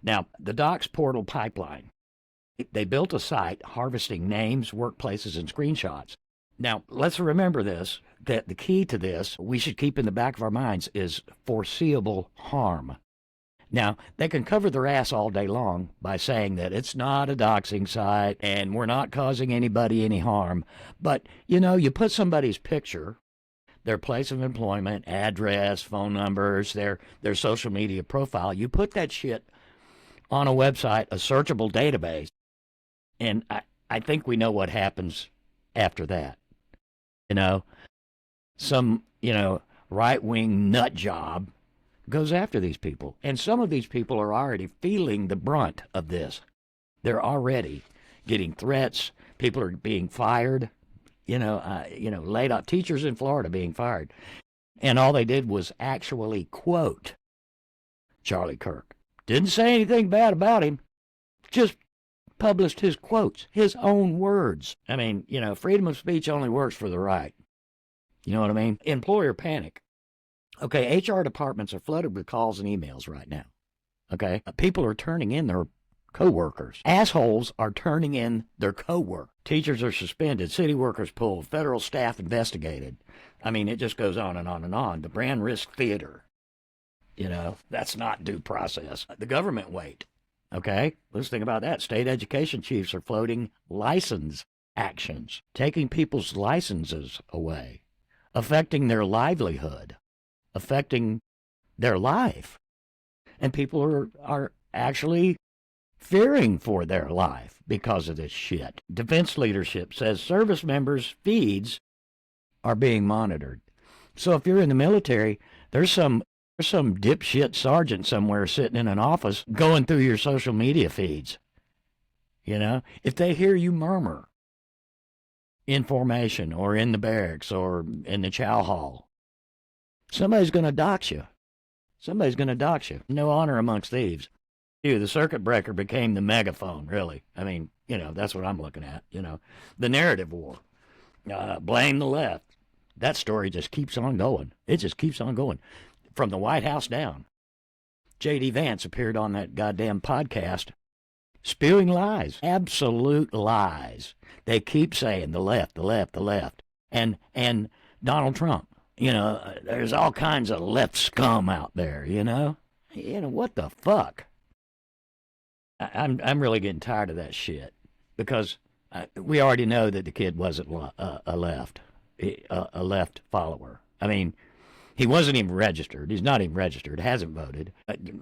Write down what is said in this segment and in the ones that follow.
Now, the Docs portal pipeline, they built a site harvesting names, workplaces, and screenshots. Now, let's remember this, that the key to this we should keep in the back of our minds is foreseeable harm. Now, they can cover their ass all day long by saying that it's not a doxing site and we're not causing anybody any harm. But, you know, you put somebody's picture, their place of employment, address, phone numbers, their social media profile, you put that shit on a website, a searchable database, and I think we know what happens after that. You know, some, right-wing nut job goes after these people. And some of these people are already feeling the brunt of this. They're already getting threats. People are being fired. Laid off. Teachers in Florida being fired. And all they did was actually quote Charlie Kirk. Didn't say anything bad about him. Just published his quotes, his own words. I mean, freedom of speech only works for the right. You know what I mean? Employer panic. Okay, HR departments are flooded with calls and emails right now. Okay? People are turning in their co-workers. Assholes are turning in their co-work. Teachers are suspended. City workers pulled. Federal staff investigated. I mean, it just goes on and on and on. The brand risk theater. That's not due process. The government wait. Okay? Let's think about that. State education chiefs are floating license actions, taking people's licenses away, affecting their livelihood, affecting their life. And people are actually fearing for their life because of this shit. Defense leadership says service members' feeds are being monitored. So if you're in the military, there's some dipshit sergeant somewhere sitting in an office going through your social media feeds. If they hear you murmur in formation or in the barracks or in the chow hall, somebody's going to dox you. Somebody's going to dox you. No honor amongst thieves. The circuit breaker became the megaphone, really. I mean, that's what I'm looking at, The narrative war. Blame the left. That story just keeps on going. It just keeps on going. From the White House down. J.D. Vance appeared on that goddamn podcast spewing lies. Absolute lies. They keep saying the left, the left, the left. And Donald Trump. There's all kinds of left scum out there, what the fuck? I'm really getting tired of that shit because we already know that the kid wasn't a left follower. I mean, he wasn't even registered. He's not even registered. Hasn't voted.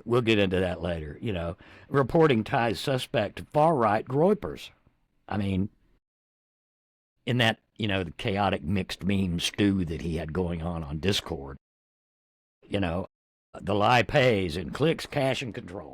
We'll get into that later. Reporting ties suspect to far-right Groypers. I mean, in that, the chaotic mixed meme stew that he had going on Discord. The lie pays and clicks, cash, and control.